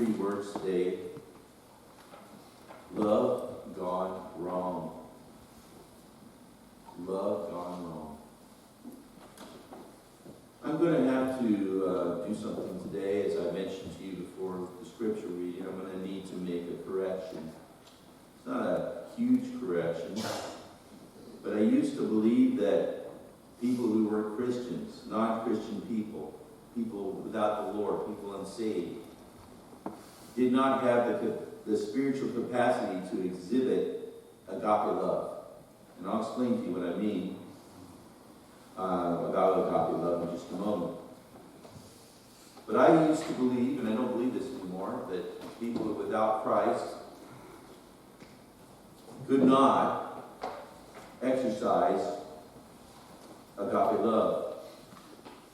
three words today. Love gone wrong. Love gone wrong. I'm going to have to do something today, as I mentioned to you before the scripture reading. I'm going to need to make a correction. It's not a huge correction, but I used to believe that people who were Christians, non-Christian people, people without the Lord, people unsaved, did not have the spiritual capacity to exhibit agape love. And I'll explain to you what I mean about agape love in just a moment. But I used to believe, and I don't believe this anymore, that people without Christ could not exercise agape love.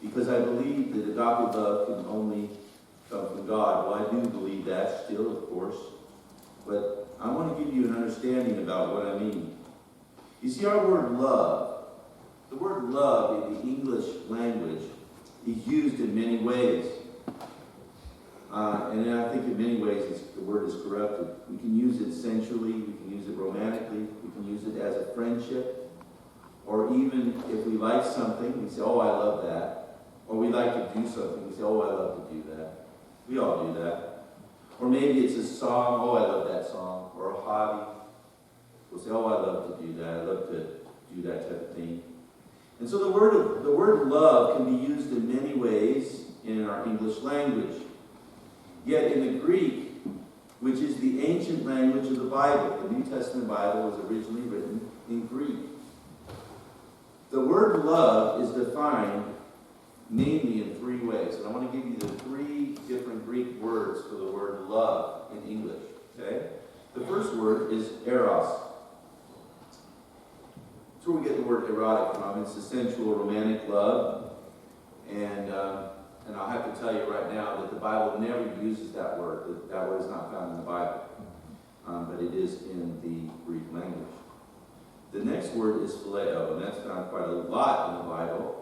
Because I believe that agape love can only come from God. Well, I do believe that still, of course. But I want to give you an understanding about what I mean. You see, our word love, the word love in the English language is used in many ways. And I think in many ways the word is corrupted. We can use it sensually, we can use it romantically, we can use it as a friendship, or even if we like something, we say, oh, I love that. Or we like to do something, we say, oh, I love to do that. We all do that. Or maybe it's a song, oh, I love that song. Or a hobby. We'll say, oh, I love to do that. I love to do that type of thing. And so the word love can be used in many ways in our English language. Yet in the Greek, which is the ancient language of the Bible, the New Testament Bible was originally written in Greek. The word love is defined mainly in three ways. And I want to give you the three different Greek words for the word love in English. Okay? The first word is eros. That's where we get the word erotic from. It's the sensual, romantic love. And I'll have to tell you right now that the Bible never uses that word. That word is not found in the Bible. But it is in the Greek language. The next word is phileo, and that's found quite a lot in the Bible.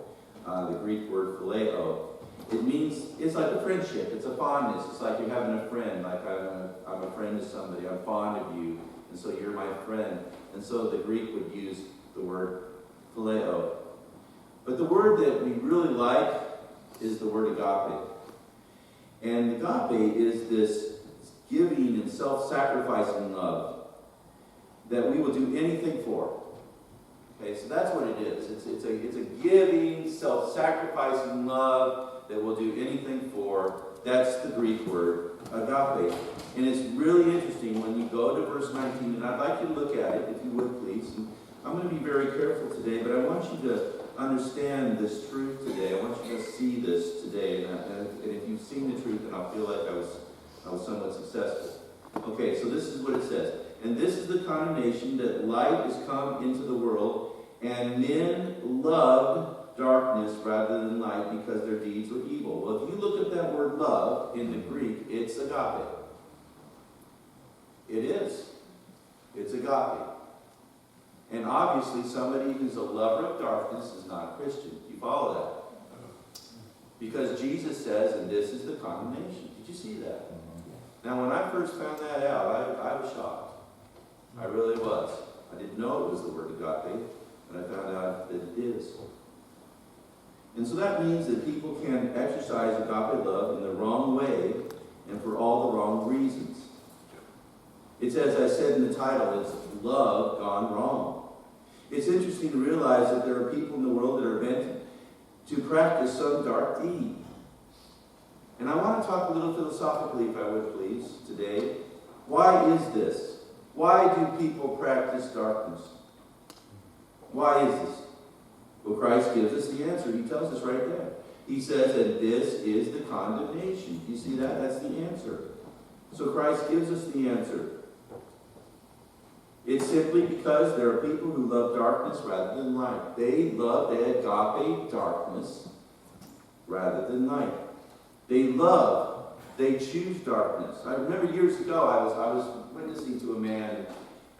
The Greek word phileo. It means, it's like a friendship. It's a fondness. It's like you're having a friend. Like I'm a friend to somebody. I'm fond of you. And so you're my friend. And so the Greek would use the word phileo. But the word that we really like is the word agape. And agape is this giving and self-sacrificing love that we will do anything for. Okay, so that's what it is. It's a giving, self-sacrificing love that we'll do anything for. That's the Greek word, agape. And it's really interesting when you go to verse 19, and I'd like you to look at it, if you would, please. And I'm going to be very careful today, but I want you to understand this truth today. I want you to see this today. And if you've seen the truth, then I'll feel like I was somewhat successful. Okay, so this is what it says. And this is the condemnation, that light has come into the world, and men loved darkness rather than light because their deeds were evil. Well, if you look at that word love in the Greek, it's agape. It is. It's agape. And obviously somebody who's a lover of darkness is not a Christian. You follow that? Because Jesus says, and this is the condemnation. Did you see that? Now, when I first found that out, I was shocked. I really was. I didn't know it was the word agape, but I found out that it is. And so that means that people can exercise agape love in the wrong way and for all the wrong reasons. It's, as I said in the title, it's love gone wrong. It's interesting to realize that there are people in the world that are bent to practice some dark deed. And I want to talk a little philosophically, if I would please, today. Why is this? Why do people practice darkness? Why is this? Well, Christ gives us the answer. He tells us right there. He says that this is the condemnation. You see that? That's the answer. So Christ gives us the answer. It's simply because there are people who love darkness rather than light. They love the agape darkness rather than light. They choose darkness. I remember years ago, I was witnessing to a man,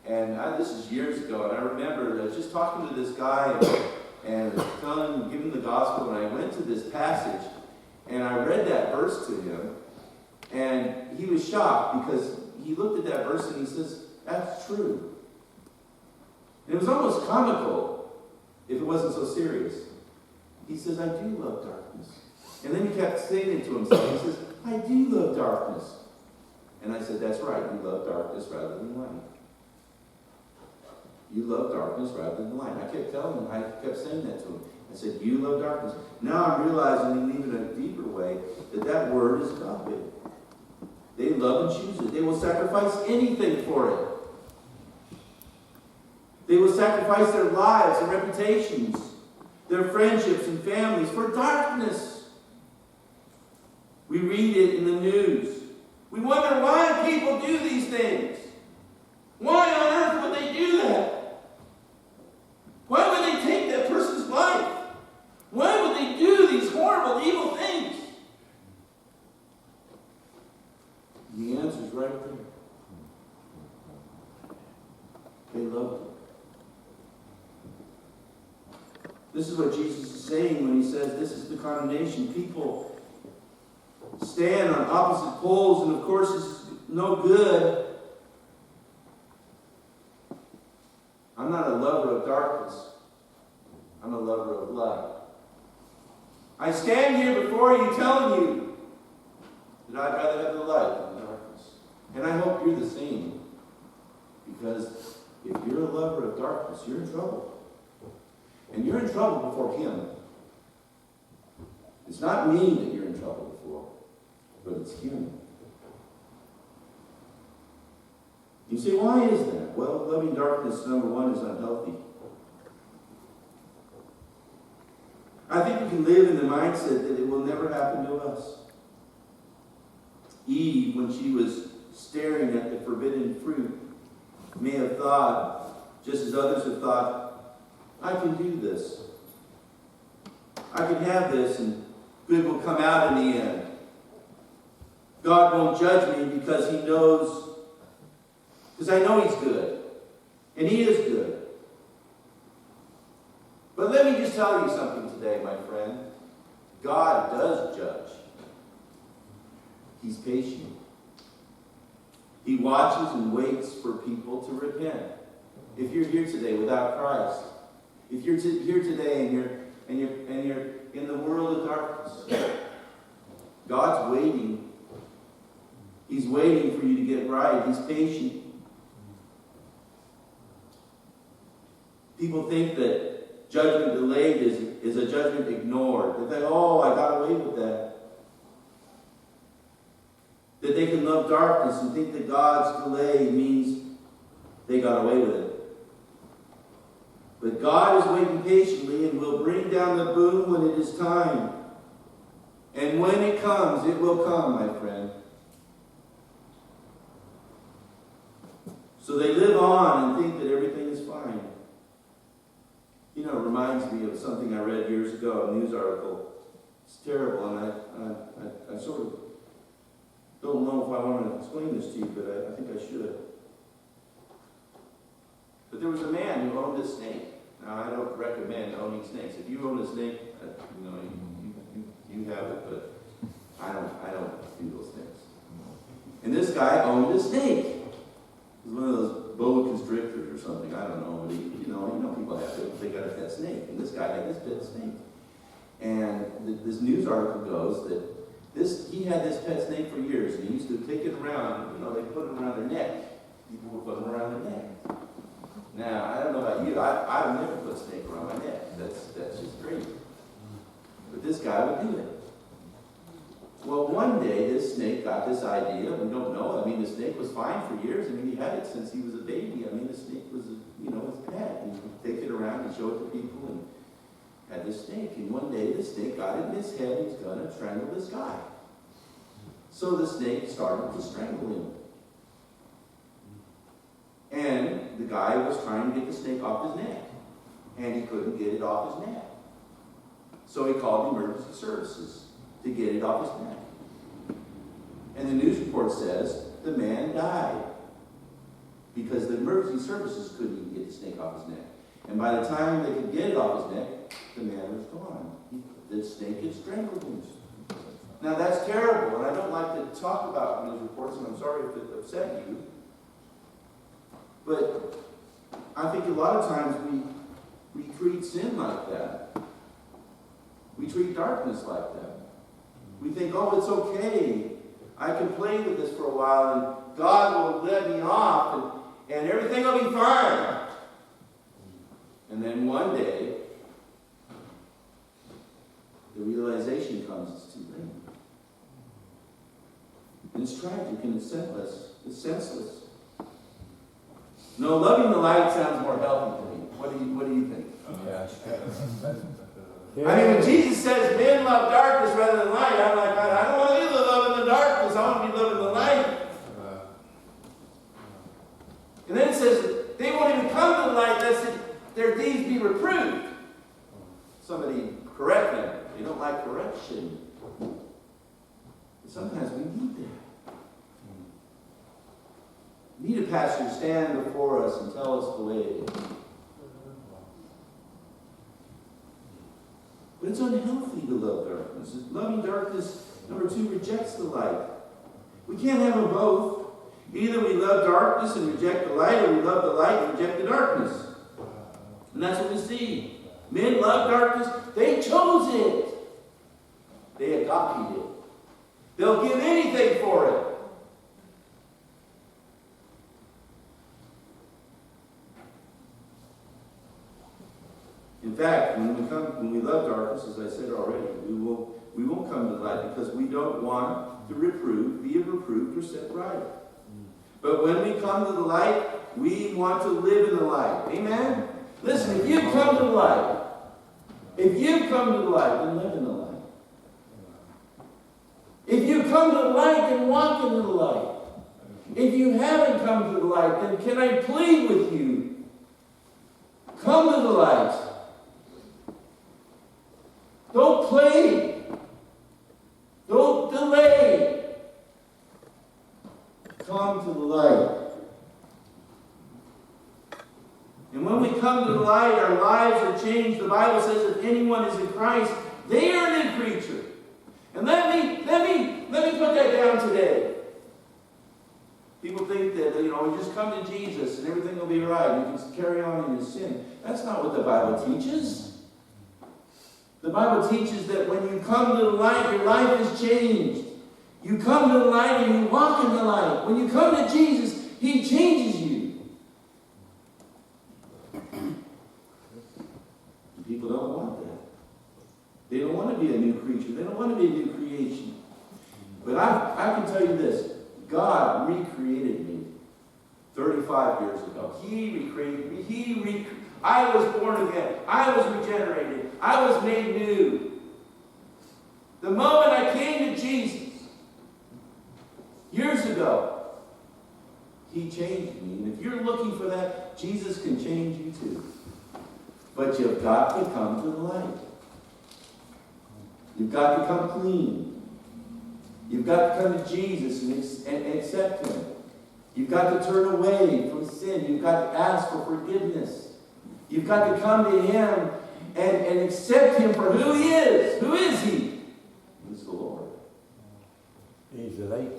and this is years ago, and I remember just talking to this guy and telling him, giving the gospel, and I went to this passage, and I read that verse to him, and he was shocked because he looked at that verse and he says, that's true. And it was almost comical if it wasn't so serious. He says, I do love darkness. And then he kept saying it to himself. He says, I do love darkness. And I said, that's right, you love darkness rather than light. You love darkness rather than light. I kept telling him, I kept saying that to him. I said, you love darkness. Now I'm realizing in even a deeper way that that word is agape. They love and choose it. They will sacrifice anything for it. They will sacrifice their lives and reputations, their friendships and families for darkness. We read it in the news. We wonder why people do these things. Why on earth would they do that? Why would they take that person's life? Why would they do these horrible, evil things? The answer's right there. They loved it. This is what Jesus is saying when he says this is the condemnation. People stand on opposite poles, and of course it's no good. I'm not a lover of darkness. I'm a lover of light. I stand here before you telling you that I'd rather have the light than the darkness. And I hope you're the same. Because if you're a lover of darkness, you're in trouble. And you're in trouble before him. It's not me that you're in trouble before, but it's him. You say, why is that? Well, loving darkness, number one, is unhealthy. I think we can live in the mindset that it will never happen to us. Eve, when she was staring at the forbidden fruit, may have thought, just as others have thought, I can do this. I can have this, and good will come out in the end. God won't judge me because he knows, because I know he's good. And he is good. But let me just tell you something today, my friend. God does judge. He's patient. He watches and waits for people to repent. If you're here today without Christ, if you're here today and you're in the world of darkness, God's waiting. He's waiting for you to get right. He's patient. People think that judgment delayed is a judgment ignored. They think, oh, I got away with that. That they can love darkness and think that God's delay means they got away with it. But God is waiting patiently and will bring down the boom when it is time. And when it comes, it will come, my friend. So they live on and think that everything is fine. You know, it reminds me of something I read years ago, a news article. It's terrible, and I sort of don't know if I want to explain this to you, but I think I should. But there was a man who owned a snake. Now, I don't recommend owning snakes. If you own a snake, you have it, but I don't do those things. And this guy owned a snake. It was one of those boa constrictors or something. I don't know. But you know, people have it. They got a pet snake, and this guy had this pet snake. And this news article goes that he had this pet snake for years, and he used to take it around. You know, they put it around their neck. People would put them around their neck. Now, I don't know about you. I would never put a snake around my neck. That's just crazy. But this guy would do it. Well, one day this snake got this idea. We don't know. I mean, the snake was fine for years. I mean, he had it since he was a baby. I mean, the snake was, his pet. And he would take it around and show it to people and had this snake. And one day the snake got it in his head. He's going to strangle this guy. So the snake started to strangle him. And the guy was trying to get the snake off his neck. And he couldn't get it off his neck. So he called the emergency services to get it off his neck. And the news report says the man died because the emergency services couldn't even get the snake off his neck. And by the time they could get it off his neck, the man was gone. The snake had strangled him. Now that's terrible, and I don't like to talk about news reports, and I'm sorry if it upset you. But I think a lot of times we treat sin like that. We treat darkness like that. We think, oh, it's okay. I can play with this for a while, and God will let me off, and everything will be fine. And then one day, the realization comes, it's too late. And it's tragic, and it's senseless. It's senseless. No, loving the light sounds more healthy to me. What do you think? I mean, when Jesus says men love darkness rather than light, I'm like, I don't want to be loving the darkness. I want to be loving the light. And then it says they won't even come to the light lest their deeds be reproved. Somebody correct them. They don't like correction. But sometimes we need that. We need a pastor to stand before us and tell us the way it is. But it's unhealthy to love darkness. Loving darkness, number 2, rejects the light. We can't have them both. Either we love darkness and reject the light, or we love the light and reject the darkness. And that's what we see. Men love darkness. They chose it. They agape it. They'll give anything for it. In fact, when we love darkness, as I said already, we won't come to the light because we don't want to be reproved or set right. But when we come to the light, we want to live in the light. Amen? Listen, if you've come to the light, then live in the light. If you come to the light, then walk into the light. If you haven't come to the light, then can I plead with you? Come to the light. Don't play. Don't delay. Come to the light. And when we come to the light, our lives are changed. The Bible says if anyone is in Christ, they are a new creature. And let me put that down today. People think that, you just come to Jesus and everything will be right. You can carry on in your sin. That's not what the Bible teaches. The Bible teaches that when you come to the light, your life is changed. You come to the light and you walk in the light. When you come to Jesus, He changes you. People don't want that. They don't want to be a new creature. They don't want to be a new creation. But I can tell you this. God recreated me 35 years ago. He recreated me. I was born again. I was regenerated. I was made new. The moment I came to Jesus, years ago, He changed me. And if you're looking for that, Jesus can change you too. But you've got to come to the light. You've got to come clean. You've got to come to Jesus and accept Him. You've got to turn away from sin. You've got to ask for forgiveness. You've got to come to Him and accept Him for who He is. Who is He? He's the Lord. He's the light.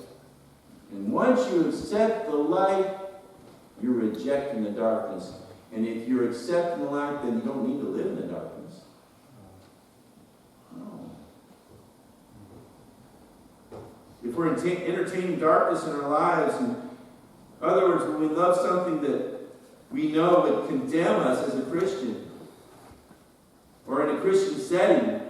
And once you accept the light, you're rejecting the darkness. And if you're accepting the light, then you don't need to live in the darkness. No. If we're entertaining darkness in our lives, in other words, when we love something that we know would condemn us as a Christian or in a Christian setting,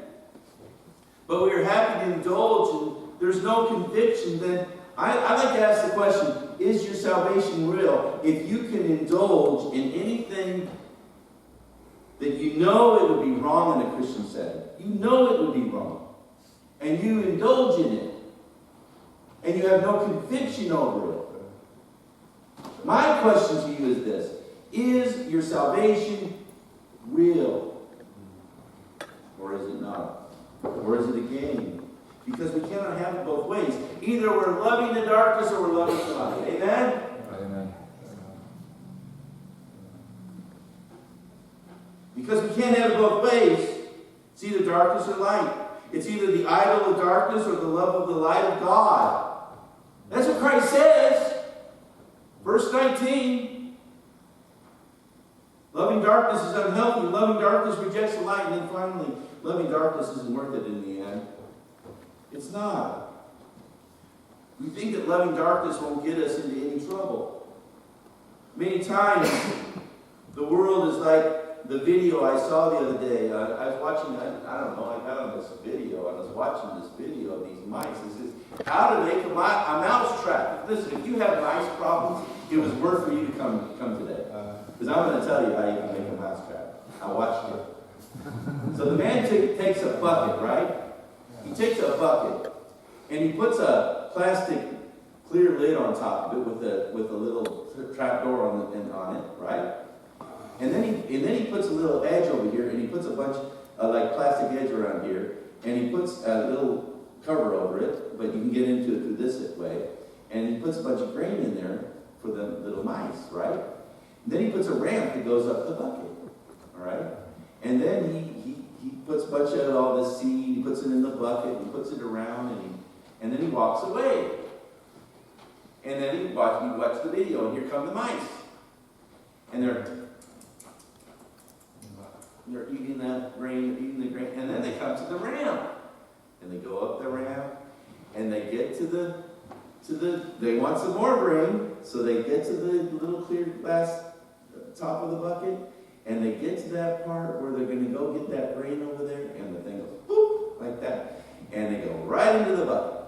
but we are happy to indulge and there's no conviction, then I like to ask the question, is your salvation real? If you can indulge in anything that you know it would be wrong in a Christian setting, you know it would be wrong, and you indulge in it, and you have no conviction over it. My question to you is this: is your salvation real? Or is it not? Or is it a game? Because we cannot have it both ways. Either we're loving the darkness or we're loving the light. Amen? Amen. Because we can't have it both ways. It's either darkness or light. It's either the idol of darkness or the love of the light of God. That's what Christ says. Verse 19. Loving darkness is unhealthy. Loving darkness rejects the light. And then finally, loving darkness isn't worth it in the end. It's not. We think that loving darkness won't get us into any trouble. Many times, the world is like the video I saw the other day. I was watching, I don't know, I got on this video. I was watching this video of these mice. It says, how to make a mouse trap. Listen, if you have mice problems, it was worth for you to come today. Because I'm going to tell you how you can make a mouse trap. I watched it. So the man takes a bucket, right? He takes a bucket, and he puts a plastic clear lid on top of it with a little trap door on it, right? And then he puts a little edge over here, and he puts a bunch of like plastic edge around here, and he puts a little cover over it, but you can get into it through this way. And he puts a bunch of grain in there for the little mice, right? And then he puts a ramp that goes up the bucket, all right? And then he puts a bunch of all this seed, he puts it in the bucket, and puts it around, and then he walks away. And then you watch the video, and here come the mice. And they're eating that grain, and then they come to the ramp. And they go up the ramp, and they get to they want some more grain, so they get to the little clear glass top of the bucket, and they get to that part where they're going to go get that grain over there, and the thing goes boop, like that. And they go right into the bucket.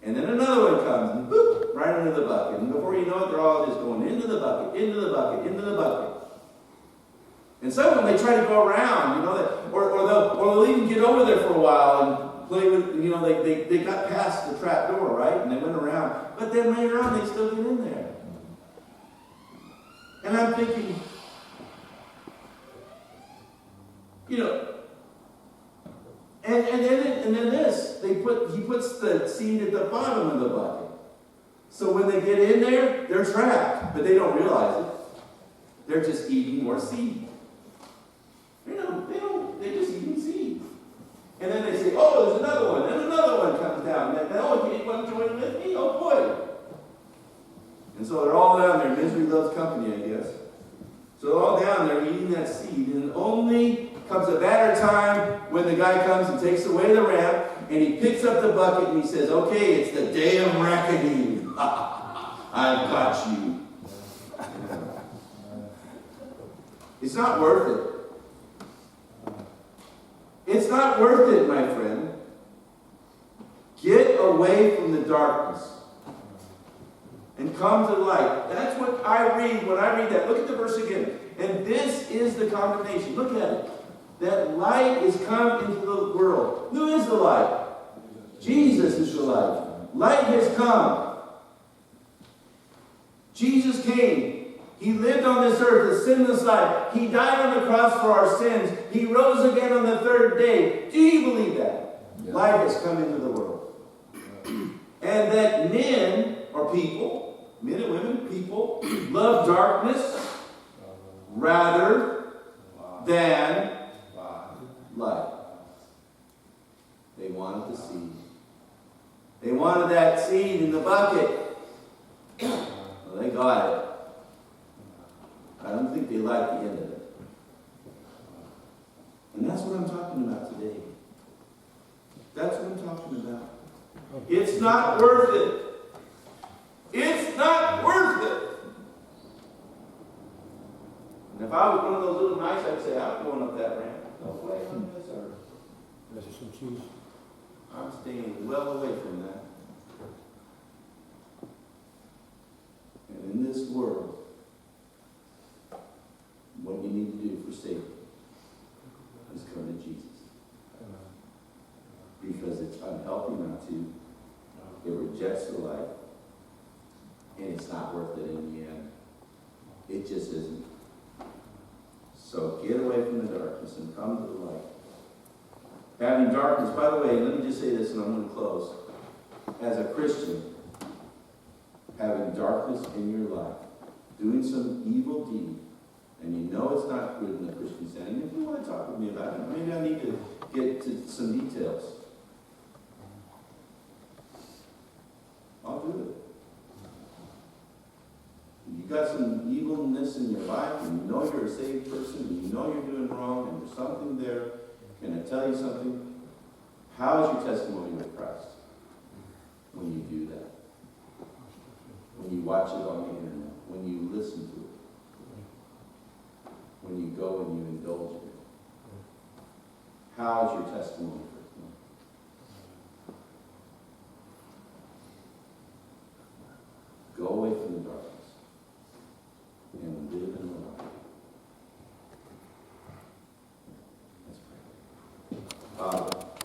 And then another one comes and boop, right into the bucket. And before you know it, they're all just going into the bucket, into the bucket, into the bucket. And some of them, they try to go around, or they'll even get over there for a while and play with, they got past the trap door, right? And they went around. But then later on, they still get in there. And I'm thinking, and then this, he puts the seed at the bottom of the bucket. So when they get in there, they're trapped, but they don't realize it. They're just eating more seed. They're just eating seed. And then they say, oh, there's another one. Then another one comes down. And then, oh, you want to join with me? Oh, boy. And so they're all down there. Misery loves company, I guess. So they're all down there eating that seed. And only comes a better time when the guy comes and takes away the ramp, and he picks up the bucket and he says, okay, it's the day of reckoning. I've got you. It's not worth it. It's not worth it, my friend. Get away from the darkness and come to the light. That's what I read when I read that. Look at the verse again. And this is the condemnation. Look at it. That light is come into the world. Who is the light? Jesus is the light. Light has come. Jesus came. He lived on this earth, a sinless life. He died on the cross for our sins. He rose again on the third day. Do you believe that? Yeah. Light has come into the world. And that men, or people, men and women, people, love darkness rather than light. They wanted the seed. They wanted that seed in the bucket. Well, they got it. I don't think they like the end of it. And that's what I'm talking about today. That's what I'm talking about. It's not worth it. It's not worth it. And if I was one of those little mice, I'd say, I'm going up that ramp. No way on this earth. This is some cheese. I'm staying well away from that. And in this world, what you need to do for safety is come to Jesus. Because it's unhealthy not to. It rejects the light. And it's not worth it in the end. It just isn't. So get away from the darkness and come to the light. Having darkness, by the way, let me just say this and I'm going to close. As a Christian, having darkness in your life, doing some evil deed, and you know it's not good in the Christian setting, if you want to talk with me about it, maybe I need to get to some details. I'll do it. You got some evilness in your life, and you know you're a saved person, and you know you're doing wrong, and there's something there. Can I tell you something? How is your testimony with Christ when you do that? When you watch it on the internet, when you listen to it, when you go and you indulge in it. How is your testimony for Him? Go away from the darkness.